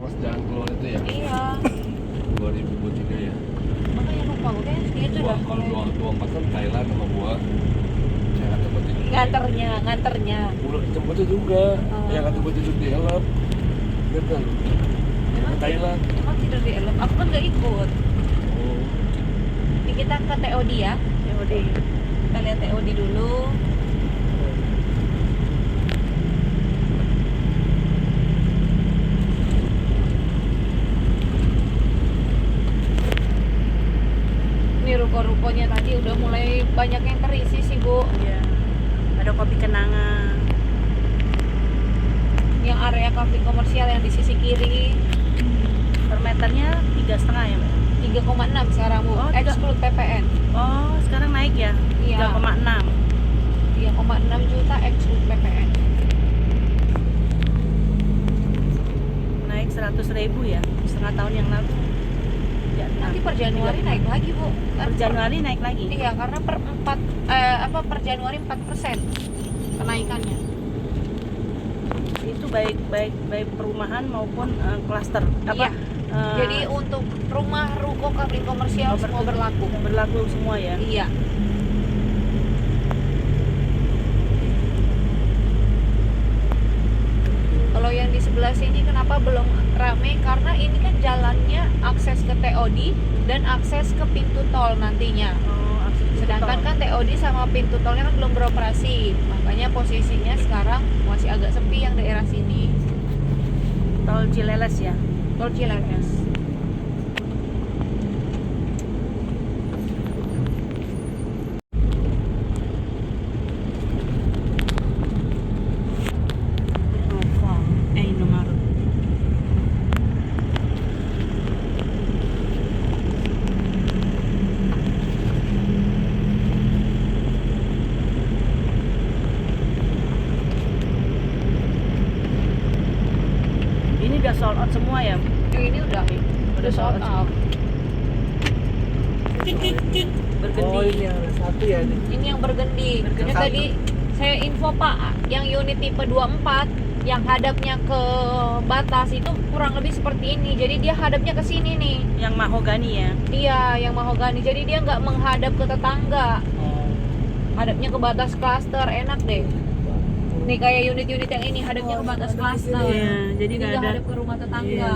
pas jalan keluar itu ya. Iya. 2023 ya. Makanya lupa gue kayaknya segitu dah. Kalau 24 kan Thailand sama gua. Saya kata buat tidur. Nganternya. Udah jemputnya juga. Oh. Yang kata buat tidur di elap. Betul. Ke Thailand. Emang tidur di elem? Aku kan nggak ikut. Oh. Ini kita ke TOD ya. TOD. Kita lihat TOD dulu. Ini ruko-rukonya tadi udah mulai banyak yang terisi sih, Bu. Iya. Ada kopi kenangan. Yang area kafe komersial yang di sisi kiri Per meternya 3,5 ya, Mbak? 3,6 sekarang, Bu. Oh, tiga. Exclude PPN. Oh, sekarang naik ya? Iya. 3,6. 3,6 juta exclude PPN. Naik 100.000 ya? Setengah tahun yang lalu. Ya, Nanti per Januari naik lagi, Bu. Per Januari naik lagi. Iya, karena per Januari 4% kenaikannya. Itu baik perumahan maupun klaster. Iya. Jadi untuk rumah, ruko, kabin komersial semua berlaku. Berlaku semua ya. Iya. Kalau yang di sebelah sini kenapa belum rame? Karena ini kan jalannya akses ke TOD dan akses ke pintu tol nantinya. Oh, Sedangkan kan TOD sama pintu tolnya kan belum beroperasi. Makanya posisinya sekarang masih agak sepi yang daerah sini. tol Cileles ya. Tol Cileres. Indomaret. Ini udah sold out semua ya? Yang ini udah sold out. Bergendi. Oh, ini yang satu ya ini. Ini yang bergendi. Ini Satu. tadi saya info Pak, yang unit tipe 24 yang hadapnya ke batas itu kurang lebih seperti ini. Jadi dia hadapnya ke sini nih. Yang mahogani ya? Iya, yang mahogani. Jadi dia nggak menghadap ke tetangga. Hadapnya ke batas klaster, enak deh. Nih kayak unit-unit yang ini hadapnya ke batas klaster. Iya, jadi nggak nggak ada. hadap ke rumah tetangga. Iya.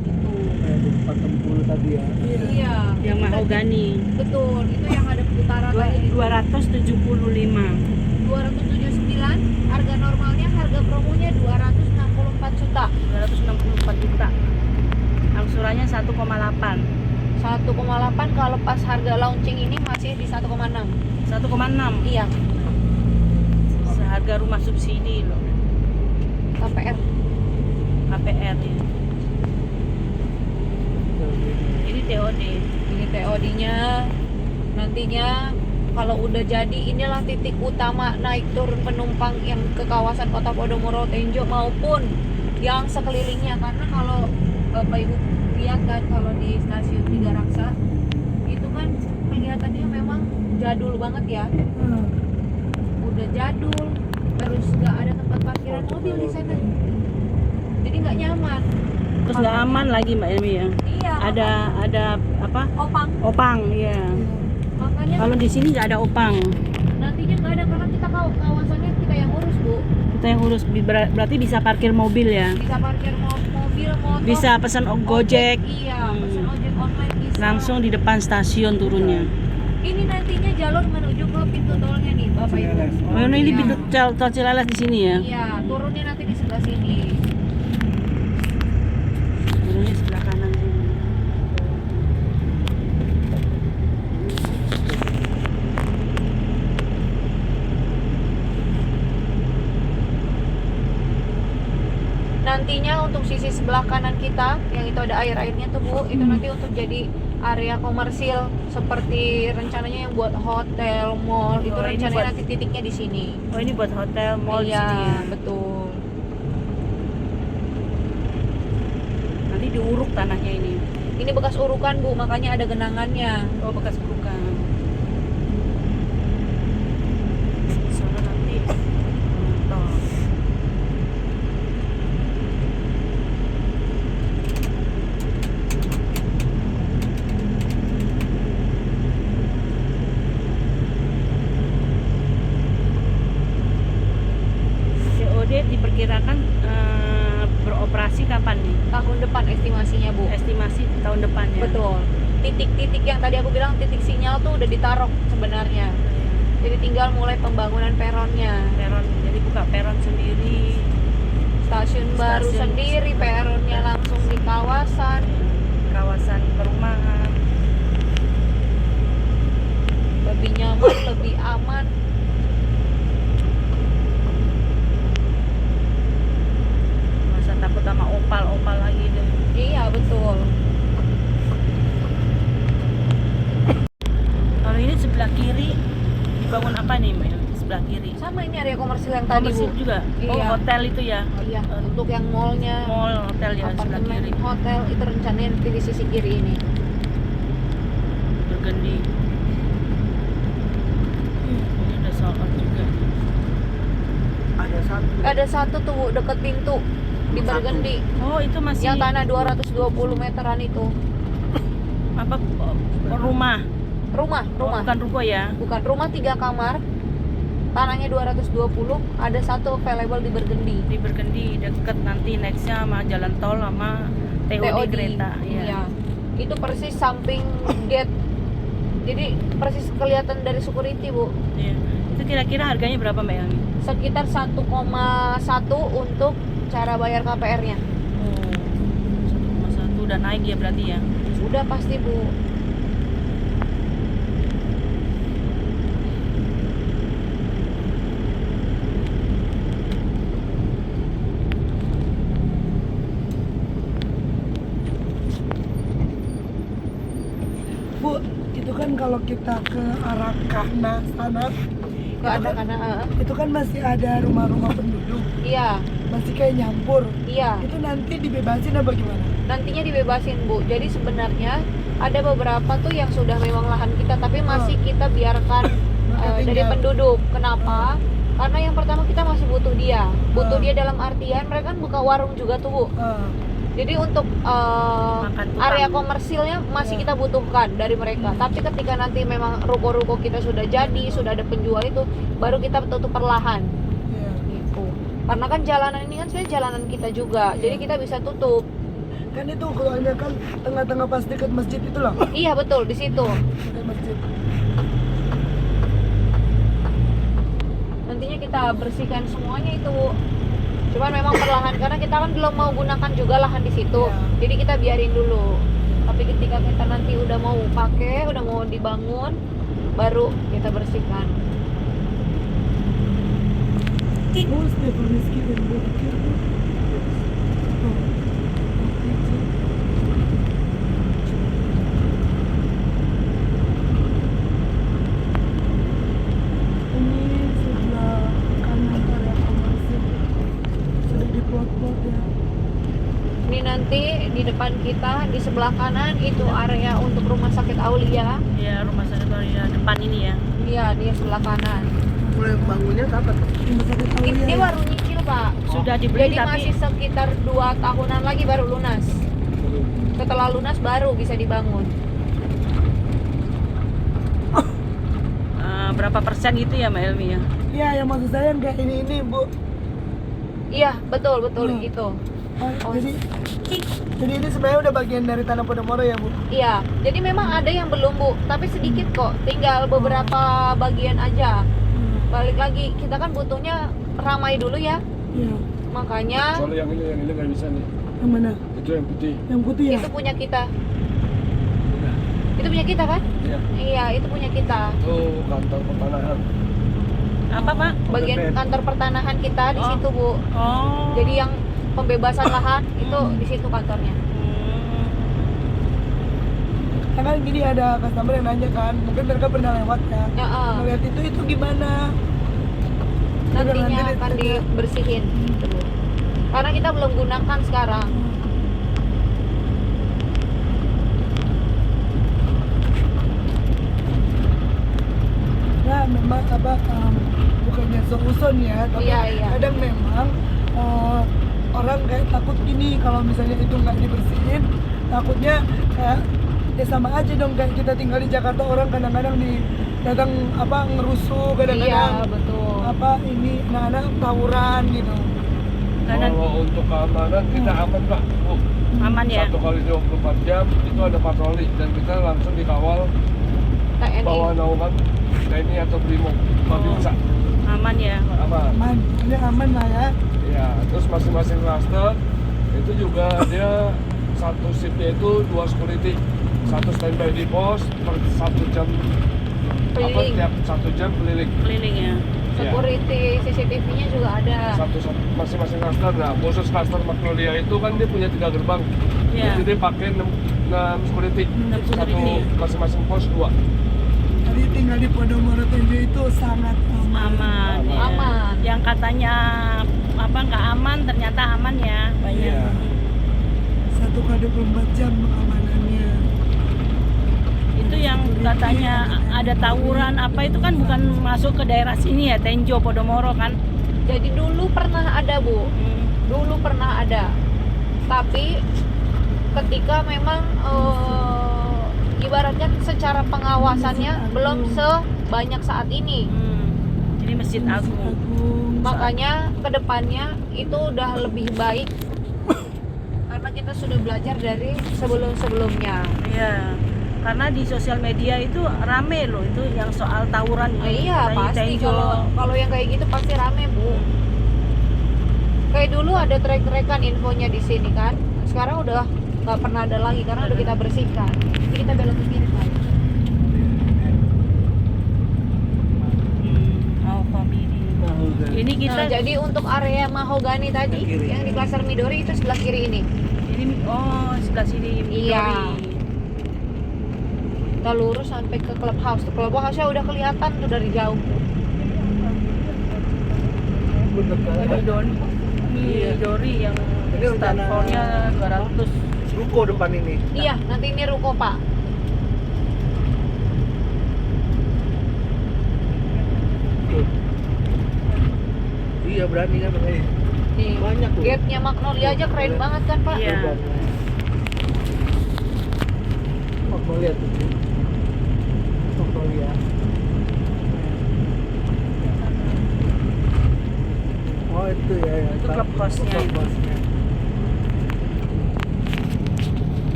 Gitu. Kayak di 460 tadi ya. Iya. Yang mahogani. Betul, itu yang hadap utara tadi. 275. 279, harga normalnya, harga promonya 264 juta. 264 juta. Angsurannya 1,8. 1,8 kalau pas harga launching ini masih di 1,6. 1,6. Iya, Seharga rumah subsidi loh. KPR. KPR ya. Ini TOD. Ini TOD-nya. Nantinya kalau udah jadi, inilah titik utama naik turun penumpang yang ke kawasan Kota Podomoro Tenjo maupun yang sekelilingnya. Karena kalau Bapak Ibu lihat kan, kalau di stasiun Tiga Raksa itu kan kelihatannya memang jadul banget ya. Udah jadul, terus nggak ada tempat parkiran mobil di sana. Jadi nggak nyaman. Terus nggak aman lagi Mbak Emi ya. Iya. Ada apa? Opang. Opang ya. Makanya Kalau di sini nggak ada opang. nantinya nggak ada karena kita kawasannya kita yang urus, Bu. Kita yang urus berarti bisa parkir mobil ya. Bisa parkir mobil, motor. Bisa pesan Gojek. Iya, pesan ojek online bisa. Langsung di depan stasiun turunnya. Ini nantinya jalur menuju ke pintu tolnya nih, Bapak Ibu. Oh, ini Iya. pintu tol Cileles di sini ya. Iya, turunnya nanti di sebelah sini. Turunnya sebelah kanan sini. Nantinya untuk sisi sebelah kanan kita yang itu ada air-airnya tuh, Bu, itu nanti untuk jadi area komersil seperti rencananya yang buat hotel, mall, itu Oh, ini rencananya buat- nanti titiknya di sini. Oh, ini buat hotel, mall di Iya, sini ya. betul. Nanti diuruk tanahnya ini. Ini bekas urukan, Bu, makanya ada genangannya. Oh, bekas urukan. Soalnya nanti tol. operasi kapan nih? Tahun depan estimasinya Bu. Estimasi tahun depan ya. Betul. Titik-titik yang tadi aku bilang titik sinyal tuh udah ditaruh sebenarnya. Jadi tinggal mulai pembangunan peronnya. Peron, jadi buka peron sendiri. Stasiun baru Stasiun. sendiri, peronnya langsung di kawasan. Kawasan perumahan. Lebih nyaman, lebih aman. Masa takut sama opal lagi deh. Iya betul. Kalau ini sebelah kiri dibangun apa nih Mbak? Sebelah kiri. Sama ini area komersil yang tadi Bu. Komersil juga. Oh, Iya. hotel itu ya. Iya, untuk yang mallnya, Mall, hotel ya sebelah apartemen, kiri. hotel itu rencananya nanti di sisi kiri ini. Burgundy. Ini udah sold out juga. Ada satu. Ada satu tuh Bu, deket pintu di Satu. Burgundy. Oh, itu masih Yang tanah 220 meteran itu. apa rumah? Rumah. Oh, bukan ruko ya. Bukan rumah 3 kamar. Tanahnya 220, ada satu available di Burgundy. Di Burgundy deket nanti nextnya sama jalan tol sama TOD kereta. Iya. Itu persis samping gate. Jadi persis kelihatan dari security, Bu. Iya. Itu kira-kira harganya berapa Mbak Elmi? Sekitar 1,1 untuk cara bayar KPR-nya. Oh, 1,1 udah naik ya berarti ya. Sudah pasti, Bu. Bu, itu kan kalau kita ke arah Kahna sana, Ke ada karena itu kan masih ada rumah-rumah penduduk, iya, masih kayak nyampur. iya. Itu nanti dibebasin apa gimana? Nantinya dibebasin, Bu. Jadi sebenarnya ada beberapa tuh yang sudah memang lahan kita tapi masih kita biarkan Mereka dari tinggal. penduduk. Kenapa? Karena yang pertama kita masih butuh dia. Butuh Ah. dia dalam artian mereka kan buka warung juga tuh, Bu. Jadi untuk Makan tukang. area komersilnya masih Ya. kita butuhkan dari mereka. Tapi ketika nanti memang ruko-ruko kita sudah jadi, sudah ada penjual itu, baru kita tutup perlahan. Iya. Gitu. Karena kan jalanan ini kan sebenarnya jalanan kita juga. Iya. Jadi kita bisa tutup. Kan itu keluarnya kan tengah-tengah pas dekat masjid itu loh. Iya betul di situ. Dekat masjid. Nantinya kita bersihkan semuanya itu, Bu. Cuman memang perlahan karena kita kan belum mau gunakan juga lahan di situ. Iya. Jadi kita biarin dulu. Tapi ketika kita nanti udah mau pakai, udah mau dibangun, baru kita bersihkan. Oh, Stefan Rizky dan Bukir. Ini sebelah kanan area komersil. Sudah diplot-plot ya. Ini nanti di depan kita di sebelah kanan itu area untuk rumah sakit Aulia. Ya, rumah sakit Aulia depan ini ya. Iya, dia sebelah kanan. Mulai bangunnya kapan? Rumah sakit Aulia. Dia ya? baru nyicil, Pak. Sudah dibeli Jadi tapi masih sekitar 2 tahunan lagi baru lunas. Setelah lunas baru bisa dibangun. berapa persen gitu ya Mbak Elmi ya? Iya, yang maksud saya yang kayak ini Bu. Iya, betul Hmm. gitu. Oh, jadi ini sebenarnya udah bagian dari Tanah Podomoro ya Bu? Iya, jadi memang ada yang belum, Bu, tapi sedikit kok. Tinggal beberapa bagian aja. Balik lagi, kita kan butuhnya ramai dulu ya. Iya. Makanya Soalnya yang ini nggak bisa nih. Yang mana? Itu yang putih. Yang putih ya? itu punya kita. Udah. Itu punya kita kan? Iya. Iya, itu punya kita. Itu kantor pertanahan. Apa Pak? Bagian ODP. kantor pertanahan kita di Oh. situ, Bu. Oh. Jadi yang pembebasan lahan itu di situ kantornya. Karena gini ada customer yang nanya kan, mungkin mereka pernah lewat ya. Ya, Ngeliat itu gimana? nantinya Nanti akan kita- dibersihin gitu, Bu. Karena kita belum gunakan sekarang. Nah, memang bukannya seuson ya, tapi Iya, iya. kadang memang orang kayak takut gini kalau misalnya itu nggak dibersihin, takutnya kayak ya sama aja dong kayak kita tinggal di Jakarta, orang kadang-kadang datang ngerusuh, kadang-kadang Iya, betul. ini anak-anak tawuran gitu. Karena Kalau untuk keamanan kita aman Pak, Bu. aman ya. 1 kali 24 jam itu ada patroli dan kita langsung dikawal TNI. bawah naungan TNI atau Brimob kalau Oh. bisa. Aman ya. Aman. Aman, ini aman lah ya. Ya, terus masing-masing cluster itu juga dia satu shiftnya itu 2 security, 1 standby di pos per 1 jam Keliling. tiap 1 jam keliling. Keliling ya. Security CCTV-nya juga ada. Masing-masing cluster. Nah, khusus cluster Magnolia itu kan dia punya 3 gerbang. Iya. Jadi dia pakai 6 security. 6 Satu security. masing-masing pos 2. Jadi tinggal di Podomoro Tenjo itu sangat aman. Aman. Ya. Aman. Yang katanya apa nggak aman ternyata aman ya. Banyak. Iya. 1 kali 24 jam amanannya. Itu yang katanya ada tawuran apa itu kan bukan masuk ke daerah sini ya, Tenjo, Podomoro kan. Jadi dulu pernah ada, Bu. Dulu pernah ada. Tapi ketika memang ibaratnya secara pengawasannya belum sebanyak saat ini. Jadi Masjid Agung. Makanya kedepannya itu udah lebih baik karena kita sudah belajar dari sebelum-sebelumnya. Iya. Karena di sosial media itu rame loh itu yang soal tawuran Iya, dari pasti Tenjo. kalau yang kayak gitu pasti rame, Bu. Kayak dulu ada trek-trekan infonya di sini kan. Sekarang udah nggak pernah ada lagi karena udah kita bersihkan. Jadi kita belok ke kiri, Pak. Oh, family. Ini kita Nah, jadi untuk area mahogani tadi yang di klaster Midori itu sebelah kiri ini. ini sebelah sini Iya. Midori. Kita lurus sampai ke clubhouse. Clubhouse-nya udah kelihatan tuh dari jauh. Midori yang Ini rencana- startnya 200. Ruko depan ini. Iya, nanti ini ruko, Pak. Iya berani kan makanya. Nih, Banyak tuh. gate-nya Magnolia aja keren banget kan, Pak? Iya. Mau lihat tuh. Mau lihat. Oh itu ya. Itu clubhouse-nya itu.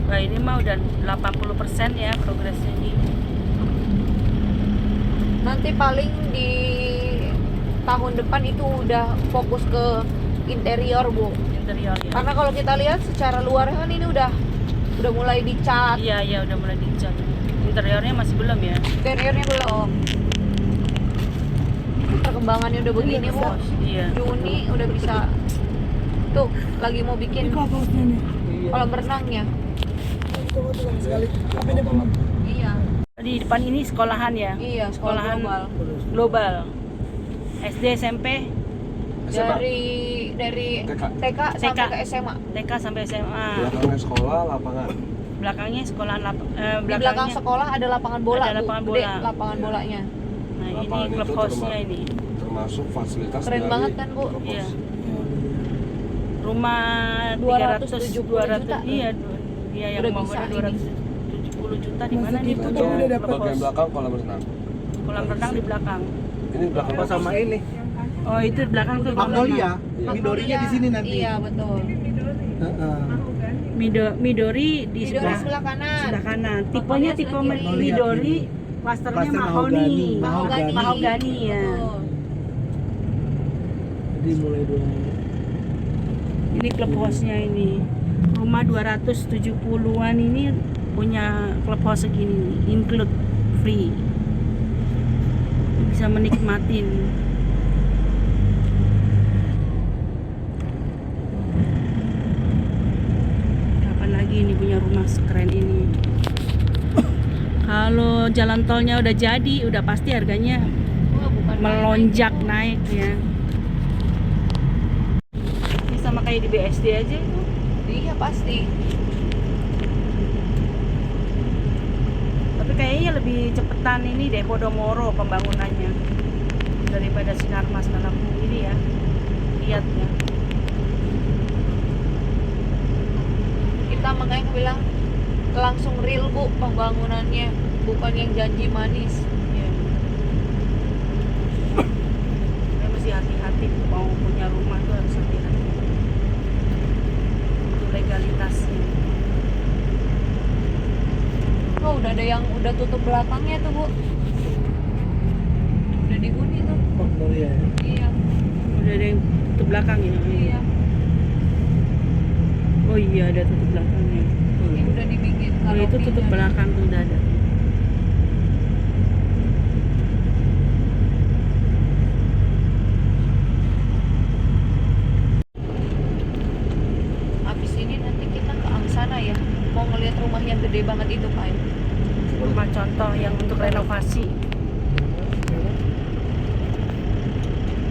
Nah ini mah udah 80% ya progresnya ini. Nanti paling di tahun depan itu udah fokus ke interior, Bu. Interior ya. Karena kalau kita lihat secara luar kan ini udah mulai dicat. Iya udah mulai dicat. Interiornya masih belum ya. Interiornya belum. Perkembangannya udah begini, Bu. Iya. Juni udah bisa. Tuh, lagi mau Ini bikin clubhouse-nya nih. kolam renangnya. Tunggu sekali. Apa ini Bang? Iya. Di depan ini sekolahan ya. Iya, sekolah Sekolahan global. global. SD, SMP, Dari TK. TK sampai ke SMA. TK sampai SMA. Belakangnya sekolah, lapangan. Belakangnya sekolahan Di belakang sekolah ada lapangan bola, Ada Bu. lapangan Gede, bola. lapangan bolanya. Nah, ini Lapangan itu clubhouse-nya ini. termasuk fasilitas Keren dari banget kan, Bu? clubhouse. Iya. Rumah 270 juta. Iya, iya yang Udah mau bisa 270 juta di mana Masih nih kita punya udah dapat. Bagian clubhouse? belakang kolam renang. Kolam renang di belakang. Ini belakang Apa sama ini? Oh, itu di belakang tuh kolam renang. Magnolia. Midorinya di sini nanti. Iya, betul. Heeh. Midori di Midori sebelah sebelah kanan. sebelah kanan. Tipenya Magnolia tipe sebelah kiri. Midori, klasternya Klaster mahoni. mahogani. Mahogani ya. Betul. Jadi mulai dulu. Ini clubhouse-nya ini. Rumah 270-an ini punya clubhouse segini, include free. Bisa menikmatin. Kapan lagi ini punya rumah sekeren ini? Kalau jalan tolnya udah jadi, udah pasti harganya Wah, bukan melonjak main. naik ya. Ini sama kayak di BSD aja itu. Iya, pasti. Tapi kayaknya lebih cepetan ini deh Podomoro pembangunannya daripada Sinarmas kalau ini ya. Lihat ya. Kita makanya bilang langsung real, Bu, pembangunannya, bukan yang janji manis. Ya. Saya mesti hati-hati mau punya rumah tuh harus legalitasnya. Oh, udah ada yang udah tutup belakangnya tuh, Bu. Udah dihuni tuh. Oh, Nori ya. Iya. Udah ada yang tutup belakangnya. Iya. Oh iya, ada tutup belakangnya. Ini udah dibikin Oh itu tutup kanopinya. belakang tuh udah ada. Habis ini nanti kita ke Angsana ya. Mau ngeliat rumah yang gede banget itu, Pak. Rumah contoh yang untuk renovasi.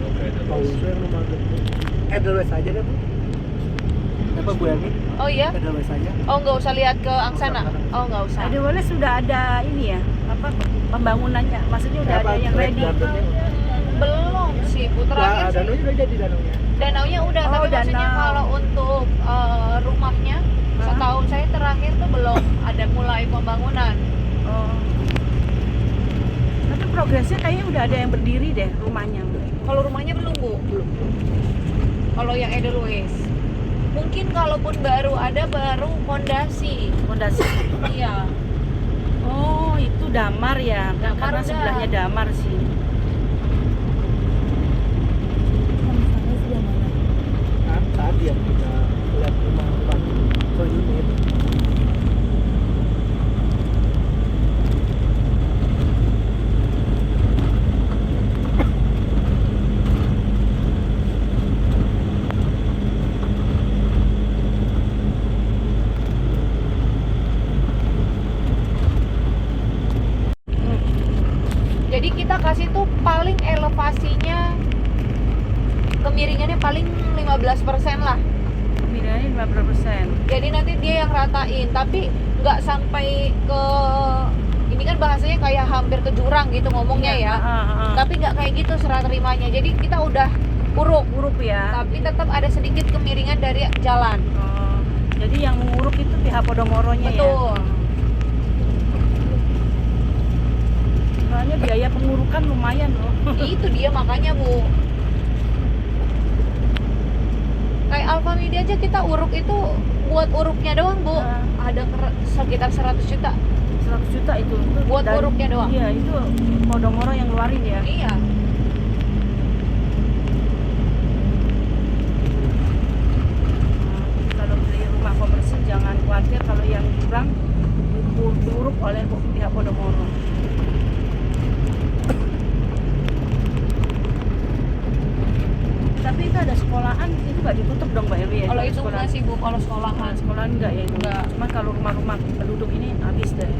Oke, Tahu terus. saya rumah gede. Edelweiss aja deh bu. Apa Bu Emi? Oh iya? Edelweiss aja. Oh, nggak usah lihat ke Angsana. Oh, nggak usah. Ada boleh sudah ada ini ya, apa pembangunannya? Maksudnya udah ada yang ready. Belum sih, Bu. Nah, Terakhir sih. danaunya udah jadi danaunya. Danaunya udah, Oh, tapi maksudnya danau. kalau untuk rumahnya, Hah? setahu saya terakhir tuh belum ada mulai pembangunan. Oh. Tapi progresnya kayaknya udah ada yang berdiri deh rumahnya. Kalau rumahnya belum, Bu. Kalau yang Edelweiss. Mungkin kalaupun baru ada baru fondasi. Fondasi. Iya. Oh, itu Damar ya. Damar Karena udah. sebelahnya Damar sih. Sana sebelah mana? Kan tadi yang kita lihat rumah per unit. Jadi kita kasih tuh paling elevasinya kemiringannya paling 15% lah. Misalnya 50%. Jadi nanti dia yang ratain, tapi nggak sampai ke ini kan bahasanya kayak hampir ke jurang gitu ngomongnya ya. Tapi nggak kayak gitu serah terimanya. Jadi kita udah uruk, Uruk ya. tapi tetap ada sedikit kemiringan dari jalan. Oh, jadi yang menguruk itu pihak Podomoronya ya. Betul. Soalnya biaya pengurukan lumayan loh. Itu dia makanya, Bu. Kayak Alfa Media aja kita uruk itu buat uruknya doang, Bu. Ada sekitar 100 juta. 100 juta itu. Buat uruknya doang. Iya, itu Podomoro yang ngeluarin ya. Iya. Kalau beli rumah komersil jangan khawatir kalau yang jurang diuruk oleh pihak Podomoro. Tapi itu ada sekolahan, itu nggak ditutup dong Mbak Ewi ya? Kalau itu Sekolahan. masih, Bu, kalau sekolahan. Sekolahan enggak ya itu? Enggak. Cuma kalau rumah-rumah penduduk ini habis deh.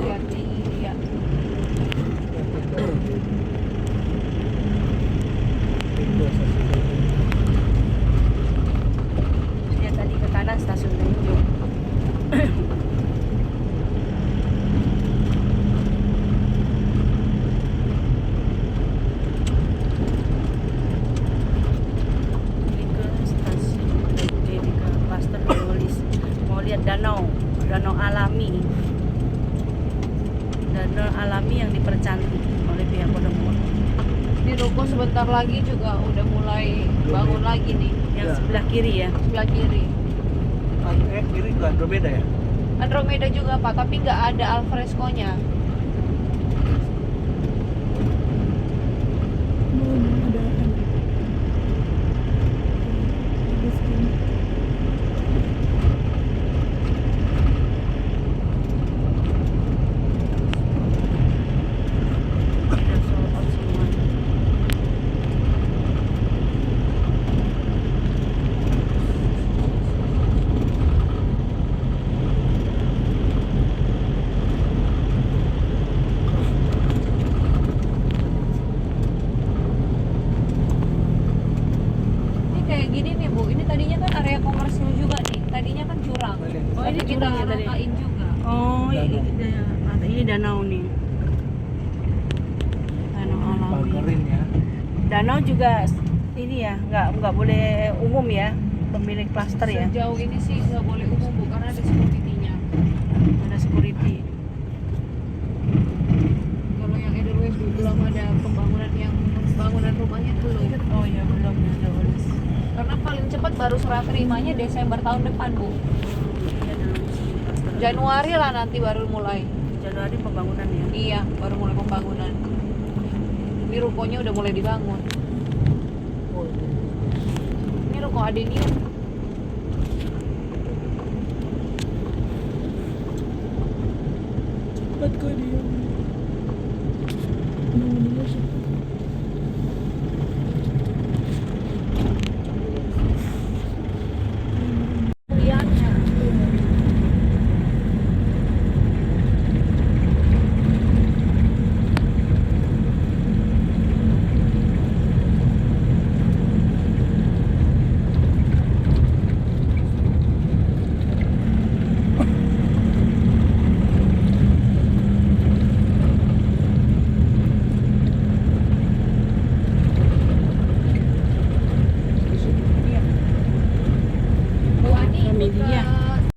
Jadi, ya. Dia tadi ke kanan stasiun Tanjung. Ini ke stasiun ini ke Pastor Hidrolis. Mau lihat danau alami. Danau alami yang dipercantik oleh pihak Podomoro. Di ruko sebentar lagi juga udah mulai bangun lagi nih. Yang Ya. sebelah kiri ya. Sebelah kiri. Kiri ke Andromeda ya? Andromeda juga, Pak, tapi nggak ada alfresco-nya. Ada miskin. Sudah sold out semua. Ini kayak gini nih, Bu. Ini tadinya kan area komersil juga nih. Tadinya kan jurang. Oh, Tapi ini kita jurang ya tadi? ratain juga. Oh, Danau. ini danau nih. Danau alami. Pagerin ya. Danau juga ini ya, nggak boleh umum ya, pemilik klaster ya. Sejauh ini sih nggak boleh umum, Bu, karena ada security-nya. Ada security. Kalau yang Edelweiss belum ada pembangunan rumahnya belum. Oh ya belum ya, Karena paling cepat baru serah terimanya Desember tahun depan, Bu. Ya, dalam sekitar Januari lah nanti baru mulai. Januari pembangunan ya. Iya, baru mulai pembangunan. Ini rukonya udah mulai dibangun. Oh, Ini ruko Adenium.